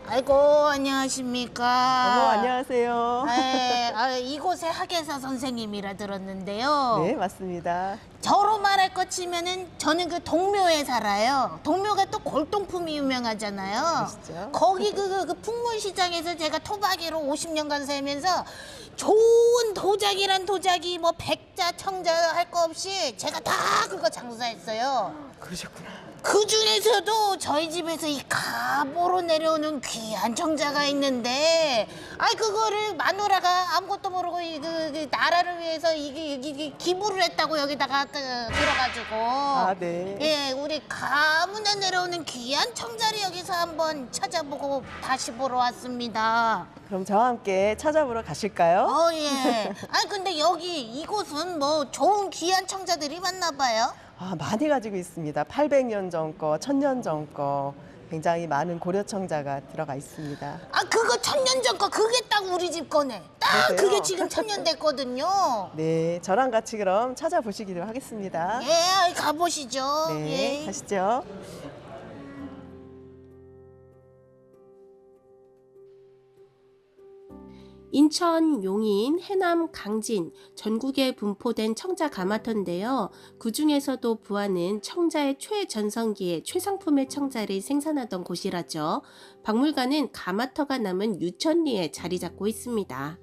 아이고, 안녕하십니까. 안녕하세요. 이곳에 학예사 선생님이라 들었는데요. 네, 맞습니다. 저로 말할 것 치면은 저는 그 동묘에 살아요. 동묘가 또 골동품이 유명하잖아요. 그러시죠? 거기 그 풍물시장에서 제가 토박이로 50년간 살면서 좋은 도자기란 도자기 뭐 백자, 청자 할 거 없이 제가 다 그거 장사했어요. 그러셨구나. 그 중에서도 저희 집에서 이 가보로 내려오는 귀한 청자가 있는데, 그거를 마누라가 아무것도 모르고 그 나라를 위해서 이게 기부를 했다고 여기다가 들어가지고. 네. 예, 우리 가문에 내려오는 귀한 청자를 여기서 한번 찾아보고 다시 보러 왔습니다. 그럼 저와 함께 찾아보러 가실까요? 예. 근데 이곳은 뭐 좋은 귀한 청자들이 많나 봐요. 많이 가지고 있습니다. 800년 전 거, 1000년 전 거, 굉장히 많은 고려청자가 들어가 있습니다. 그거 1000년 전 거, 그게 딱 우리 집 거네. 딱 그러세요? 그게 지금 1000년 됐거든요. 네, 저랑 같이 그럼 찾아보시기로 하겠습니다. 예, 가보시죠. 네, 예. 가시죠. 인천, 용인, 해남, 강진, 전국에 분포된 청자 가마터인데요. 그 중에서도 부안은 청자의 최전성기에 최상품의 청자를 생산하던 곳이라죠. 박물관은 가마터가 남은 유천리에 자리 잡고 있습니다.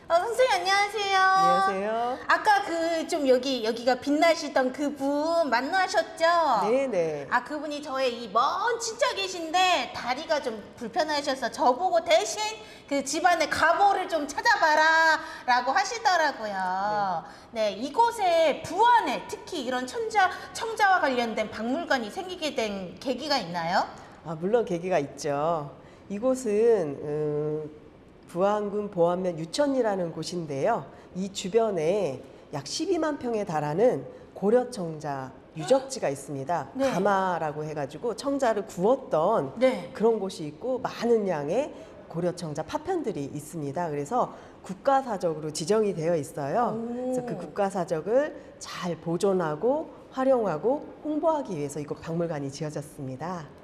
선생님 안녕하세요. 안녕하세요. 아까 좀 여기가 빛나시던 그분 만나셨죠? 네네. 그분이 저의 이 먼 친척 계신데 다리가 좀 불편하셔서 저보고 대신 그 집안의 가보를 좀 찾아봐라 라고 하시더라고요. 네, 이곳에 부안에 특히 이런 청자와 관련된 박물관이 생기게 된 계기가 있나요? 물론 계기가 있죠. 이곳은 부안군 보안면 유천이라는 곳인데요. 이 주변에 약 12만 평에 달하는 고려청자 유적지가 있습니다. 네. 가마라고 해가지고 청자를 구웠던 네. 그런 곳이 있고 많은 양의 고려청자 파편들이 있습니다. 그래서 국가사적으로 지정이 되어 있어요. 그래서 그 국가사적을 잘 보존하고 활용하고 홍보하기 위해서 이곳 박물관이 지어졌습니다.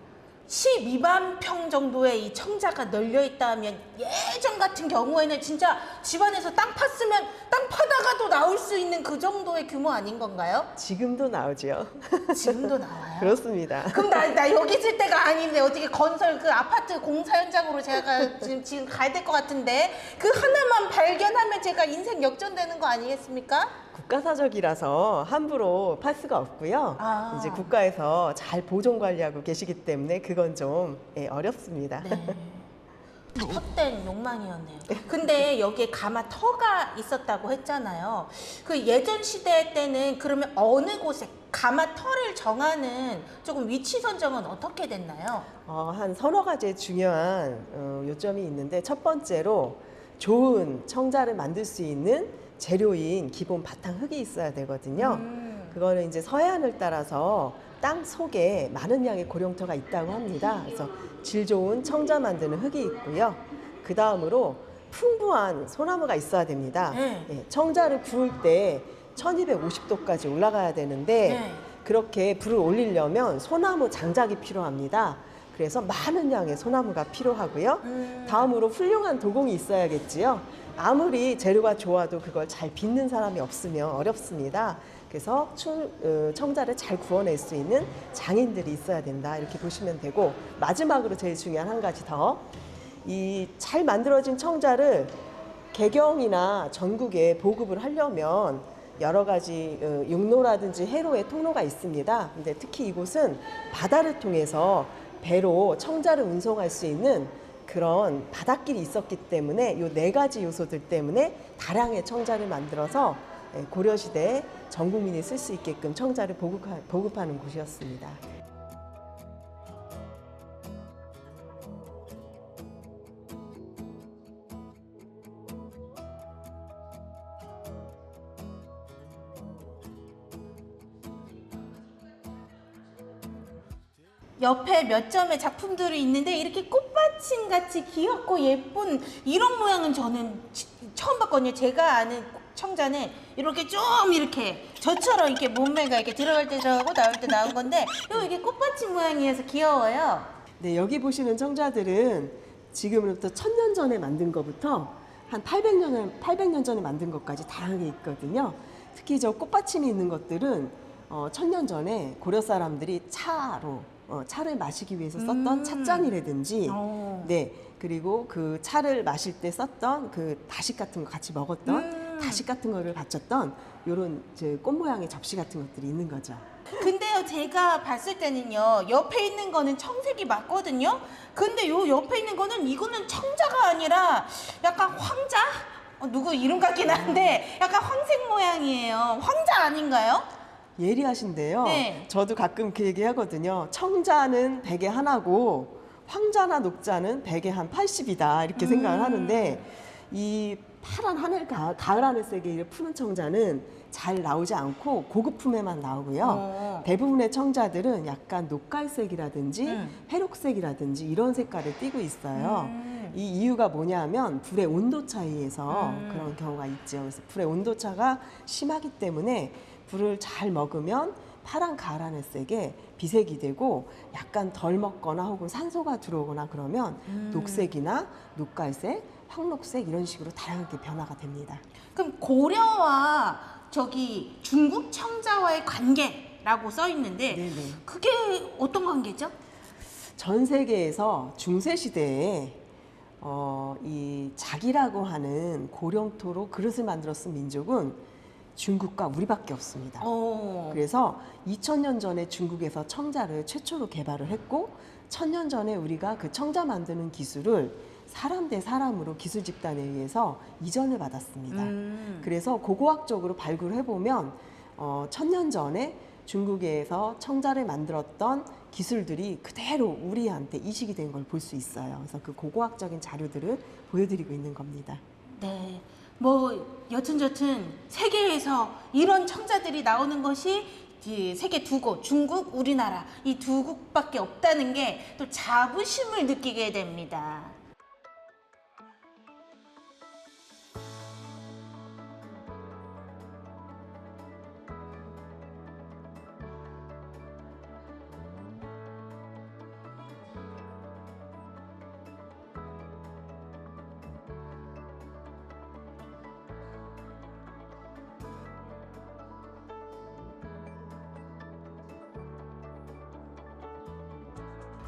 12만 평 정도의 이 청자가 널려 있다면 예전 같은 경우에는 진짜 집안에서 땅 팠으면 땅 파다가도 나올 수 있는 그 정도의 규모 아닌 건가요? 지금도 나오죠. 지금도 나와요? 그렇습니다. 그럼 나 여기 있을 때가 아닌데 어떻게 건설 그 아파트 공사 현장으로 제가 지금 가야 될 것 같은데 그 하나만 발견하면 제가 인생 역전되는 거 아니겠습니까? 국가사적이라서 함부로 팔 수가 없고요. 이제 국가에서 잘 보존 관리하고 계시기 때문에 그건 좀 어렵습니다. 네. 헛된 욕망이었네요. 근데 여기에 가마터가 있었다고 했잖아요. 그 예전 시대 때는 그러면 어느 곳에 가마터를 정하는 조금 위치 선정은 어떻게 됐나요? 한 서너 가지 중요한 요점이 있는데 첫 번째로 좋은 청자를 만들 수 있는 재료인 기본 바탕 흙이 있어야 되거든요. 그거는 이제 서해안을 따라서 땅 속에 많은 양의 고령터가 있다고 합니다. 그래서 질 좋은 청자 만드는 흙이 있고요. 그 다음으로 풍부한 소나무가 있어야 됩니다. 청자를 구울 때 1250도까지 올라가야 되는데 그렇게 불을 올리려면 소나무 장작이 필요합니다. 그래서 많은 양의 소나무가 필요하고요. 다음으로 훌륭한 도공이 있어야겠지요. 아무리 재료가 좋아도 그걸 잘 빚는 사람이 없으면 어렵습니다. 그래서 청자를 잘 구워낼 수 있는 장인들이 있어야 된다 이렇게 보시면 되고, 마지막으로 제일 중요한 한 가지 더, 이 잘 만들어진 청자를 개경이나 전국에 보급을 하려면 여러 가지 육로라든지 해로의 통로가 있습니다. 근데 특히 이곳은 바다를 통해서 배로 청자를 운송할 수 있는 그런 바닷길이 있었기 때문에 이 네 가지 요소들 때문에 다량의 청자를 만들어서 고려시대에 전 국민이 쓸 수 있게끔 청자를 보급하는 곳이었습니다. 옆에 몇 점의 작품들이 있는데 이렇게 꽃받침 같이 귀엽고 예쁜 이런 모양은 저는 처음 봤거든요. 제가 아는 청자는 이렇게 좀 이렇게 저처럼 이렇게 몸매가 이렇게 들어갈 때 들어가고 나올 때 나온 건데 이게 꽃받침 모양이어서 귀여워요. 네, 여기 보시는 청자들은 지금으로부터 1000년 전에 만든 것부터 한 800년 전에 만든 것까지 다양하게 있거든요. 특히 저 꽃받침이 있는 것들은 1000년 전에 고려 사람들이 차를 마시기 위해서 썼던 찻잔이라든지, 네, 그리고 그 차를 마실 때 썼던 그 다식 같은 거 같이 먹었던 다식 같은 거를 바쳤던 요런 꽃 모양의 접시 같은 것들이 있는 거죠. 근데요, 제가 봤을 때는요, 옆에 있는 거는 청색이 맞거든요. 근데 요 옆에 있는 거는 이거는 청자가 아니라 약간 황자? 누구 이름 같긴 한데 약간 황색 모양이에요. 황자 아닌가요? 예리하신데요. 네. 저도 가끔 그 얘기 하거든요. 청자는 100에 하나고 황자나 녹자는 100에 한 80이다 이렇게 생각을 하는데, 이 파란 가을 하늘색의 푸른 청자는 잘 나오지 않고 고급품에만 나오고요. 대부분의 청자들은 약간 녹갈색이라든지 회록색이라든지 이런 색깔을 띠고 있어요. 이 이유가 뭐냐면 불의 온도 차이에서 그런 경우가 있죠. 그래서 불의 온도 차가 심하기 때문에 불을 잘 먹으면 파란 가을 하늘색에 비색이 되고, 약간 덜 먹거나 혹은 산소가 들어오거나 그러면 녹색이나 녹갈색, 황록색 이런 식으로 다양하게 변화가 됩니다. 그럼 고려와 저기 중국 청자와의 관계라고 써 있는데 네네. 그게 어떤 관계죠? 전 세계에서 중세 시대에 이 자기라고 하는 고령토로 그릇을 만들어 쓴 민족은 중국과 우리밖에 없습니다. 그래서 2000년 전에 중국에서 청자를 최초로 개발을 했고, 1000년 전에 우리가 그 청자 만드는 기술을 사람 대 사람으로 기술 집단에 의해서 이전을 받았습니다. 그래서 고고학적으로 발굴을 해보면 1000년 전에 중국에서 청자를 만들었던 기술들이 그대로 우리한테 이식이 된 걸 볼 수 있어요. 그래서 그 고고학적인 자료들을 보여드리고 있는 겁니다. 네. 뭐 여튼저튼 세계에서 이런 청자들이 나오는 것이 이 세계 두 곳, 중국, 우리나라 이 두 국밖에 없다는 게 또 자부심을 느끼게 됩니다.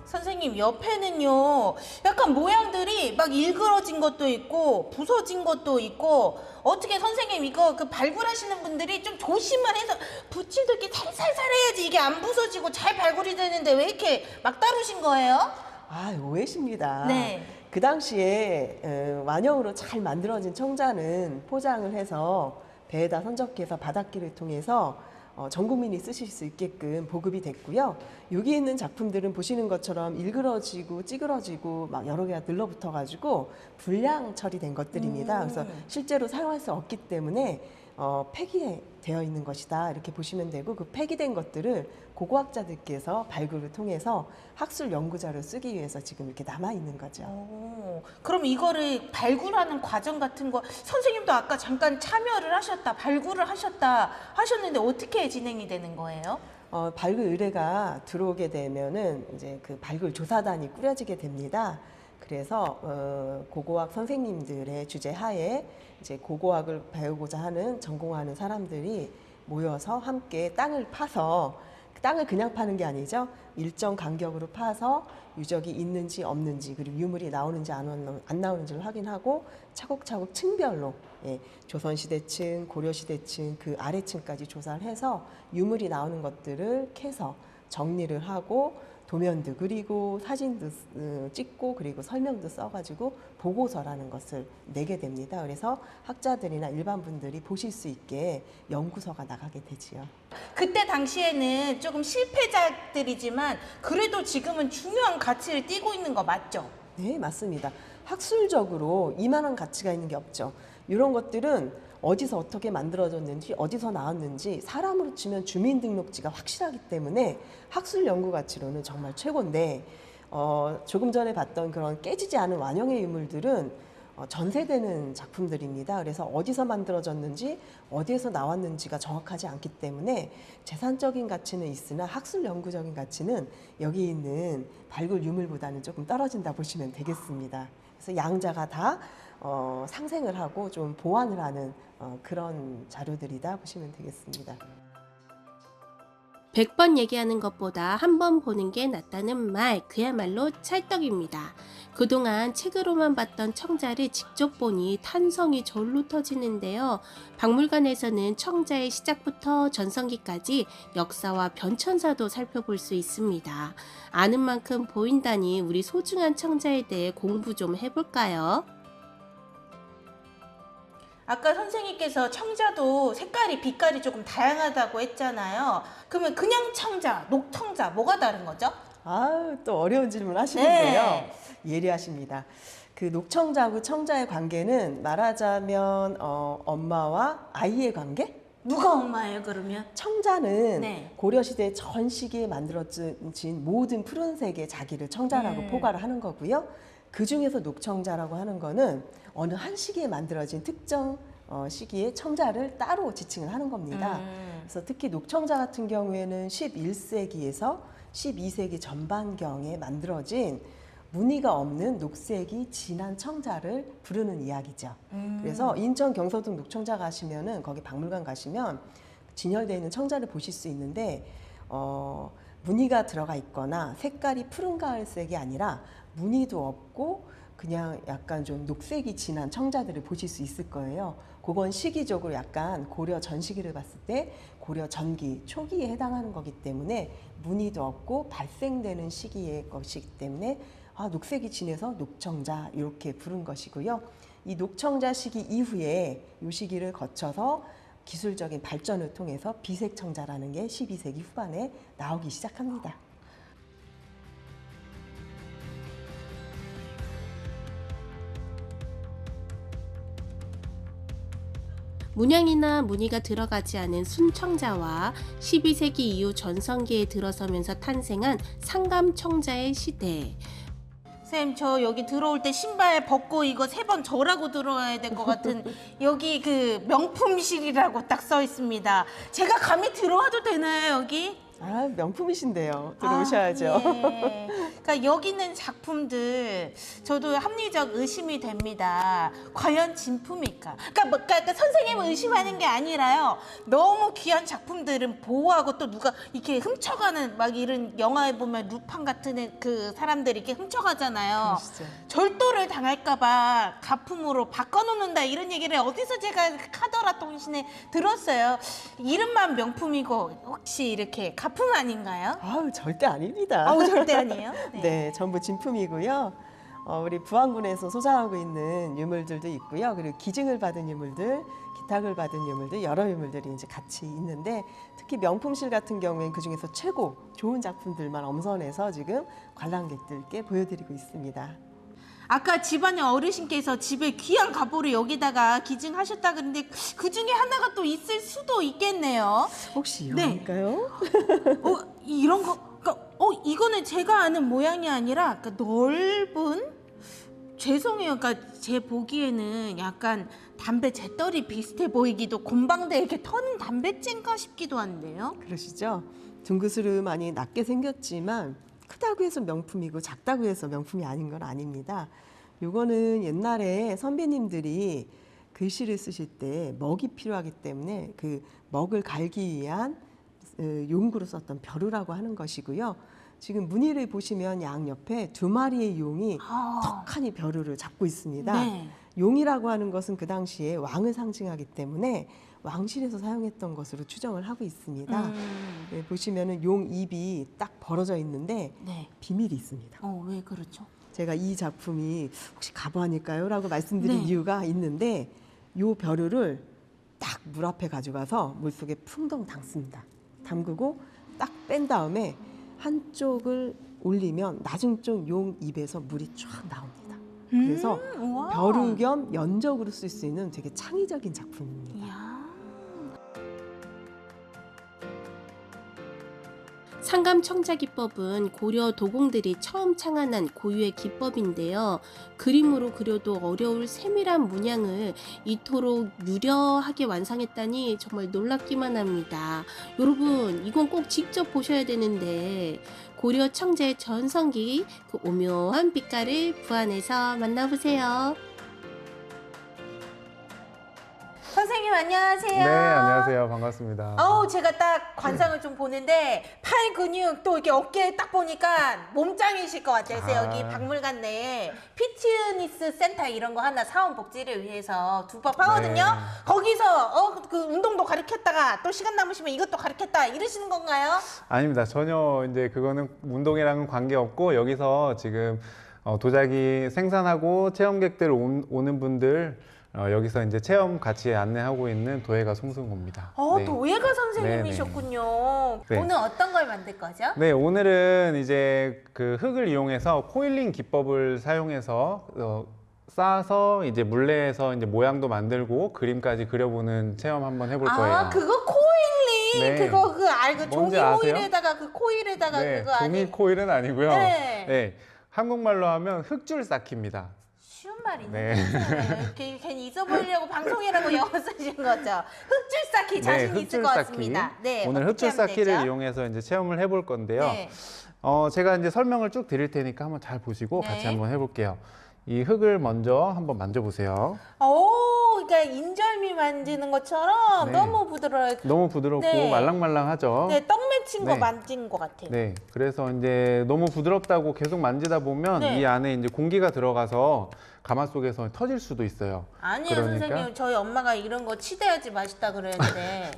선생님, 옆에는요 약간 모양들이 막 일그러진 것도 있고 부서진 것도 있고, 어떻게 선생님 이거 그 발굴하시는 분들이 좀 조심을 해서 붓질도 이렇게 살살살 해야지 이게 안 부서지고 잘 발굴이 되는데 왜 이렇게 막 다루신 거예요? 오해십니다. 네. 그 당시에 완형으로 잘 만들어진 청자는 포장을 해서 배에다 선적해서 바닷길을 통해서 전 국민이 쓰실 수 있게끔 보급이 됐고요. 여기 있는 작품들은 보시는 것처럼 일그러지고 찌그러지고 막 여러 개가 늘러붙어가지고 불량 처리된 것들입니다. 그래서 실제로 사용할 수 없기 때문에 폐기되어 있는 것이다 이렇게 보시면 되고, 그 폐기된 것들을 고고학자들께서 발굴을 통해서 학술 연구자료 쓰기 위해서 지금 이렇게 남아 있는 거죠. 그럼 이거를 발굴하는 과정 같은 거 선생님도 아까 잠깐 참여를 하셨다, 발굴을 하셨다 하셨는데 어떻게 진행이 되는 거예요? 발굴 의뢰가 들어오게 되면은 이제 그 발굴 조사단이 꾸려지게 됩니다. 그래서 고고학 선생님들의 주재 하에 이제 고고학을 배우고자 하는 전공하는 사람들이 모여서 함께 땅을 파서, 땅을 그냥 파는 게 아니죠. 일정 간격으로 파서 유적이 있는지 없는지, 그리고 유물이 나오는지 안 나오는지를 확인하고 차곡차곡 층별로, 조선시대층, 고려시대층, 그 아래층까지 조사를 해서 유물이 나오는 것들을 캐서 정리를 하고 도면도 그리고 사진도 찍고 그리고 설명도 써가지고 보고서라는 것을 내게 됩니다. 그래서 학자들이나 일반 분들이 보실 수 있게 연구서가 나가게 되지요. 그때 당시에는 조금 실패작들이지만 그래도 지금은 중요한 가치를 띠고 있는 거 맞죠? 네, 맞습니다. 학술적으로 이만한 가치가 있는 게 없죠. 이런 것들은 어디서 어떻게 만들어졌는지, 어디서 나왔는지 사람으로 치면 주민등록지가 확실하기 때문에 학술 연구 가치로는 정말 최고인데, 조금 전에 봤던 그런 깨지지 않은 완형의 유물들은 전세되는 작품들입니다. 그래서 어디서 만들어졌는지 어디에서 나왔는지가 정확하지 않기 때문에 재산적인 가치는 있으나 학술 연구적인 가치는 여기 있는 발굴 유물보다는 조금 떨어진다 보시면 되겠습니다. 그래서 양자가 다 상생을 하고 좀 보완을 하는 그런 자료들이다 보시면 되겠습니다. 100번 얘기하는 것보다 한 번 보는 게 낫다는 말, 그야말로 찰떡입니다. 그동안 책으로만 봤던 청자를 직접 보니 탄성이 절로 터지는데요. 박물관에서는 청자의 시작부터 전성기까지 역사와 변천사도 살펴볼 수 있습니다. 아는 만큼 보인다니 우리 소중한 청자에 대해 공부 좀 해볼까요? 아까 선생님께서 청자도 색깔이 빛깔이 조금 다양하다고 했잖아요. 그러면 그냥 청자, 녹청자 뭐가 다른 거죠? 또 어려운 질문 하시는데요. 네. 예리하십니다. 그 녹청자하고 청자의 관계는 말하자면 엄마와 아이의 관계? 누가 엄마예요 그러면? 청자는 네. 고려시대 전 시기에 만들어진 모든 푸른색의 자기를 청자라고 포괄을 하는 거고요. 그 중에서 녹청자라고 하는 거는 어느 한 시기에 만들어진 특정 시기에 청자를 따로 지칭을 하는 겁니다. 그래서 특히 녹청자 같은 경우에는 11세기에서 12세기 전반경에 만들어진 무늬가 없는 녹색이 진한 청자를 부르는 이야기죠. 그래서 인천 경서동 녹청자 가시면은 거기 박물관 가시면 진열되어 있는 청자를 보실 수 있는데 무늬가 들어가 있거나 색깔이 푸른 가을색이 아니라 무늬도 없고 그냥 약간 좀 녹색이 진한 청자들을 보실 수 있을 거예요. 그건 시기적으로 약간 고려 전시기를 봤을 때 고려 전기 초기에 해당하는 거기 때문에 무늬도 없고 발생되는 시기의 것이기 때문에 녹색이 진해서 녹청자 이렇게 부른 것이고요. 이 녹청자 시기 이후에 이 시기를 거쳐서 기술적인 발전을 통해서 비색청자라는 게 12세기 후반에 나오기 시작합니다. 문양이나 무늬가 들어가지 않은 순청자와 12세기 이후 전성기에 들어서면서 탄생한 상감청자의 시대. 쌤, 저 여기 들어올 때 신발 벗고 이거 3번 절하고 들어와야 될 것 같은 여기 그 명품실이라고 딱 써 있습니다. 제가 감히 들어와도 되나요, 여기? 명품이신데요. 들어오셔야죠. 예. 그러니까 여기 있는 작품들 저도 합리적 의심이 됩니다. 과연 진품일까? 그러니까 선생님을 의심하는 게 아니라요. 너무 귀한 작품들은 보호하고 또 누가 이렇게 훔쳐가는 막 이런 영화에 보면 루팡 같은 그 사람들이 이렇게 훔쳐가잖아요. 그러시죠. 절도를 당할까봐 가품으로 바꿔놓는다 이런 얘기를 어디서 제가 카더라 통신에 들었어요. 이름만 명품이고 혹시 이렇게 가품 아닌가요? 절대 아닙니다. 절대 아니에요? 네, 전부 진품이고요. 우리 부안군에서 소장하고 있는 유물들도 있고요. 그리고 기증을 받은 유물들, 기탁을 받은 유물들, 여러 유물들이 이제 같이 있는데 특히 명품실 같은 경우에는 그 중에서 최고 좋은 작품들만 엄선해서 지금 관람객들께 보여드리고 있습니다. 아까 집안의 어르신께서 집에 귀한 갑오를 여기다가 기증하셨다 그랬는데 그 중에 하나가 또 있을 수도 있겠네요. 혹시 이건가요? 이런 거, 이거는 제가 아는 모양이 아니라 넓은? 죄송해요. 그러니까 제 보기에는 약간 담배 재떨이 비슷해 보이기도 곰방대에 이렇게 터는 담배째인가 싶기도 한데요. 그러시죠? 둥그스름하니 낮게 생겼지만 크다고 해서 명품이고 작다고 해서 명품이 아닌 건 아닙니다. 요거는 옛날에 선배님들이 글씨를 쓰실 때 먹이 필요하기 때문에 그 먹을 갈기 위한 용구로 썼던 벼루라고 하는 것이고요. 지금 무늬를 보시면 양옆에 2마리의 용이 턱하니 벼루를 잡고 있습니다. 네. 용이라고 하는 것은 그 당시에 왕을 상징하기 때문에 왕실에서 사용했던 것으로 추정을 하고 있습니다. 네, 보시면은 용 입이 딱 벌어져 있는데 네. 비밀이 있습니다. 왜 그렇죠? 제가 이 작품이 혹시 가보 아닐까요? 라고 말씀드린 네. 이유가 있는데 요 벼루를 딱 물 앞에 가져가서 물속에 풍덩 담습니다. 담그고 딱 뺀 다음에 한쪽을 올리면 낮은 쪽 용 입에서 물이 쫙 나옵니다. 그래서 우와. 벼루 겸 연적으로 쓸 수 있는 되게 창의적인 작품입니다. 이야. 상감 청자 기법은 고려 도공들이 처음 창안한 고유의 기법인데요. 그림으로 그려도 어려울 세밀한 문양을 이토록 유려하게 완성했다니 정말 놀랍기만 합니다. 여러분, 이건 꼭 직접 보셔야 되는데 고려 청자의 전성기 그 오묘한 빛깔을 부안에서 만나보세요. 선생님 안녕하세요. 네, 안녕하세요. 반갑습니다. 제가 딱 관상을 좀 보는데 팔 근육 또 이렇게 어깨에 딱 보니까 몸짱이실 것 같아요. 그래서 아. 여기 박물관 내에 피트니스 센터 이런 거 하나 사원 복지를 위해서 두법 하거든요. 네. 거기서 그 운동도 가르쳤다가 또 시간 남으시면 이것도 가르쳤다 이러시는 건가요? 아닙니다. 전혀 이제 그거는 운동이랑은 관계없고 여기서 지금 도자기 생산하고 체험객들 오는 분들 여기서 이제 체험 같이 안내하고 있는 도예가 송승호입니다. 네. 도예가 선생님이셨군요. 네. 오늘 어떤 걸 만들 거죠? 네, 오늘은 이제 그 흙을 이용해서 코일링 기법을 사용해서 쌓아서 이제 물레에서 이제 모양도 만들고 그림까지 그려보는 체험 한번 해볼 거예요. 그거 코일링 네. 그거 알고 종이 뭔지 아세요? 코일에다가 그 코일에다가 네, 그거 종이 아니 코일은 아니고요. 네. 네, 한국말로 하면 흙줄 쌓기입니다. 쉬운 말이네. 네. 괜히 잊어버리려고 방송이라고 영어 쓰신 거죠. 흙줄 쌓기 자신 있을 것 같습니다. 네, 오늘 어떻게 흙줄 하면 쌓기를 되죠? 이용해서 이제 체험을 해볼 건데요. 네. 제가 이제 설명을 쭉 드릴 테니까 한번 잘 보시고 네. 같이 한번 해볼게요. 이 흙을 먼저 한번 만져보세요. 그러니까 인절미 만지는 것처럼 네. 너무 부드러워요. 너무 부드럽고 네. 말랑말랑하죠? 네, 떡 맺힌 거 네. 만진 것 같아요. 네, 그래서 이제 너무 부드럽다고 계속 만지다 보면 네. 이 안에 이제 공기가 들어가서 가마속에서 터질 수도 있어요. 아니에요, 그러니까. 선생님. 저희 엄마가 이런 거 치대야지 맛있다 그랬는데.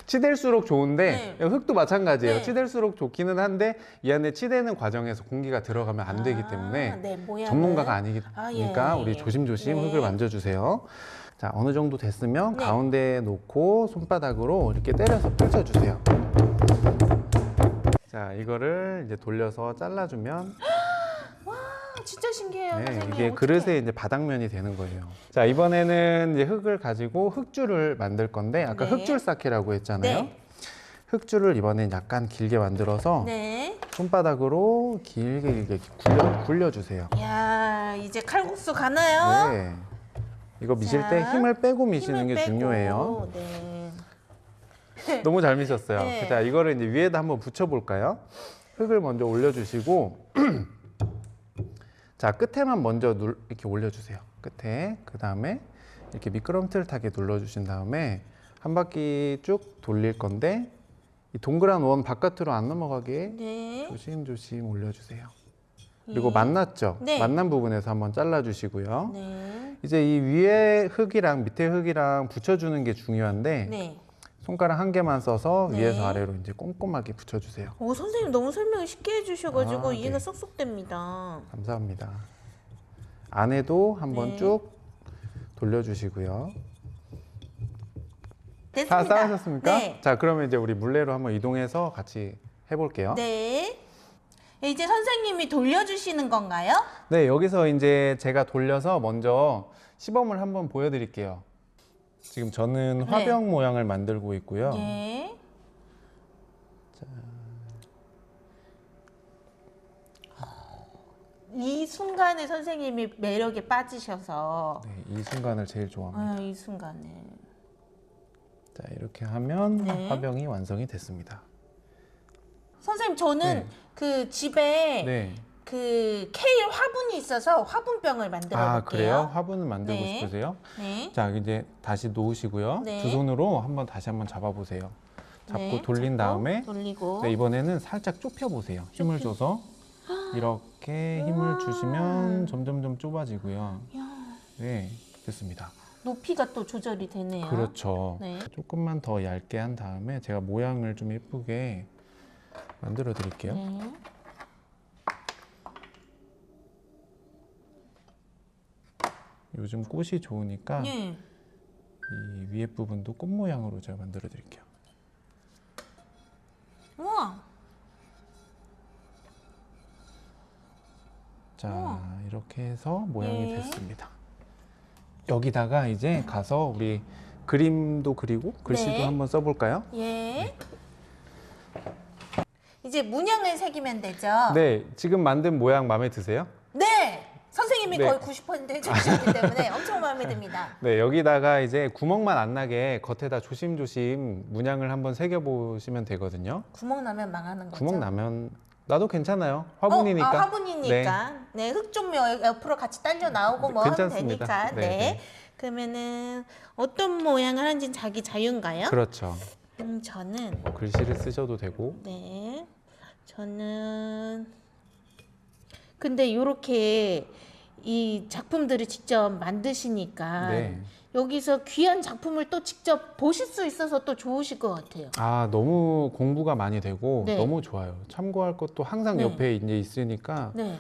치댈수록 좋은데 네. 흙도 마찬가지예요. 네. 치댈수록 좋기는 한데 이 안에 치대는 과정에서 공기가 들어가면 안 되기 때문에 네, 모양은. 전문가가 아니니까 예. 우리 조심조심 네. 흙을 만져주세요. 자, 어느 정도 됐으면 네. 가운데에 놓고 손바닥으로 이렇게 때려서 펼쳐주세요. 자, 이거를 이제 돌려서 잘라주면 진짜 신기해요, 네, 선생님. 이게 어떡해. 그릇에 이제 바닥면이 되는 거예요. 자, 이번에는 이제 흙을 가지고 흙줄을 만들 건데 아까 네. 흙줄 쌓기라고 했잖아요. 네. 흙줄을 이번엔 약간 길게 만들어서 네. 손바닥으로 길게 굴려주세요. 야, 이제 칼국수 가나요? 네. 이거 미실 자, 때 힘을 빼고 미시는 힘을 게 빼고. 중요해요. 네. 너무 잘 미셨어요. 네. 자, 이거를 이제 위에다 한번 붙여볼까요? 흙을 먼저 올려주시고 자, 끝에만 먼저 이렇게 올려주세요. 끝에. 그 다음에 이렇게 미끄럼틀타게 눌러주신 다음에 한 바퀴 쭉 돌릴 건데 이 동그란 원 바깥으로 안 넘어가게 네. 조심조심 올려주세요. 그리고 이- 만났죠? 네. 만난 부분에서 한번 잘라주시고요. 네. 이제 이 위에 흙이랑 밑에 흙이랑 붙여주는 게 중요한데 네. 손가락 한 개만 써서 네. 위에서 아래로 이제 꼼꼼하게 붙여주세요. 선생님 너무 설명을 쉽게 해주셔가지고 아, 이해가 네. 쏙쏙 됩니다. 감사합니다. 안에도 한번 네. 쭉 돌려주시고요. 됐습니다. 다 쌓으셨습니까? 네. 자, 그러면 이제 우리 물레로 한번 이동해서 같이 해볼게요. 네. 이제 선생님이 돌려주시는 건가요? 네, 여기서 이제 제가 돌려서 먼저 시범을 한번 보여드릴게요. 지금 저는 네. 화병 모양을 만들고 있고요. 예. 이 순간에 선생님이 매력에 빠지셔서 네, 이 순간을 제일 좋아합니다. 이 순간에 자, 이렇게 하면 네. 화병이 완성이 됐습니다. 선생님 저는 네. 그 집에 네. 그 케일 화분이 있어서 화분병을 만들어 볼게요. 아, 그래요? 화분을 만들고 네. 싶으세요? 네. 자, 이제 다시 놓으시고요. 네. 두 손으로 다시 한번 잡아보세요. 잡고 네, 돌린 잡고, 다음에 돌리고 네, 이번에는 살짝 좁혀보세요. 힘을 줘서 이렇게 힘을 주시면 점점점 좁아지고요. 네, 됐습니다. 높이가 또 조절이 되네요. 그렇죠. 네. 조금만 더 얇게 한 다음에 제가 모양을 좀 예쁘게 만들어 드릴게요. 네. 요즘 꽃이 좋으니까 네. 이 위에 부분도 꽃 모양으로 제가 만들어 드릴게요. 우와. 자, 우와. 이렇게 해서 모양이 네. 됐습니다. 여기다가 이제 가서 우리 그림도 그리고 글씨도 네. 한번 써볼까요? 예. 이제 이제 문양을 새기면 되죠. 네, 지금 만든 모양 마음에 드세요? 네. 선생님이 네. 거의 90% 해주셨기 때문에 엄청 마음에 듭니다. 네, 여기다가 이제 구멍만 안 나게 겉에다 조심조심 문양을 한번 새겨 보시면 되거든요. 구멍 나면 망하는 거죠? 구멍 나면 나도 괜찮아요. 화분이니까. 화분이니까. 네, 흙 좀 옆으로 같이 딸려 나오고 뭐 괜찮습니다. 하면 되니까. 네, 네. 네. 그러면은 어떤 모양을 하는지는 자기 자유인가요? 그렇죠. 저는 뭐 글씨를 쓰셔도 되고. 네. 저는 근데 요렇게 이 작품들을 직접 만드시니까 네. 여기서 귀한 작품을 또 직접 보실 수 있어서 또 좋으실 것 같아요. 아, 너무 공부가 많이 되고 네. 너무 좋아요. 참고할 것도 항상 네. 옆에 이제 있으니까 네.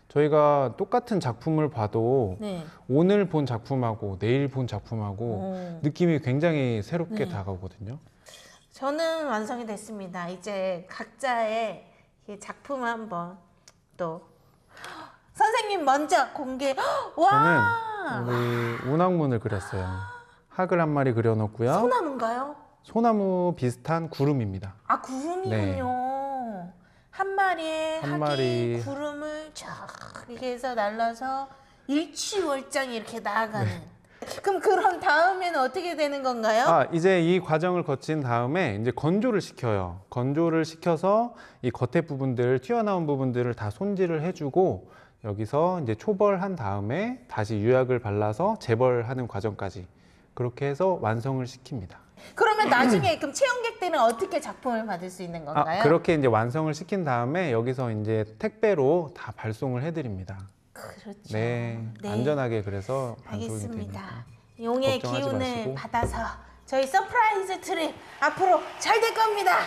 저희가 똑같은 작품을 봐도 네. 오늘 본 작품하고 내일 본 작품하고 느낌이 굉장히 새롭게 네. 다가오거든요. 저는 완성이 됐습니다. 이제 각자의 이 작품 한번 또 선생님 먼저 공개. 와! 저는 우리 운항문을 그렸어요. 학을 한 마리 그려놓고요. 소나무인가요? 소나무 비슷한 구름입니다. 아, 구름이군요. 한 마리의 한 학이 마리. 구름을 쫙 이렇게 해서 날라서 일취월장이 이렇게 나아가는. 그럼 그런 다음에는 어떻게 되는 건가요? 아, 이제 이 과정을 거친 다음에 이제 건조를 시켜요. 건조를 시켜서 이 겉에 부분들, 튀어나온 부분들을 다 손질을 해주고 여기서 이제 초벌한 다음에 다시 유약을 발라서 재벌하는 과정까지 그렇게 해서 완성을 시킵니다. 그러면 나중에 그럼 체험객들은 어떻게 작품을 받을 수 있는 건가요? 아, 그렇게 이제 완성을 시킨 다음에 여기서 이제 택배로 다 발송을 해드립니다. 그렇죠. 네, 안전하게 그래서 반송이 알겠습니다. 되니까. 용의 걱정하지 기운을 마시고. 받아서 저희 서프라이즈 트립 앞으로 잘 될 겁니다.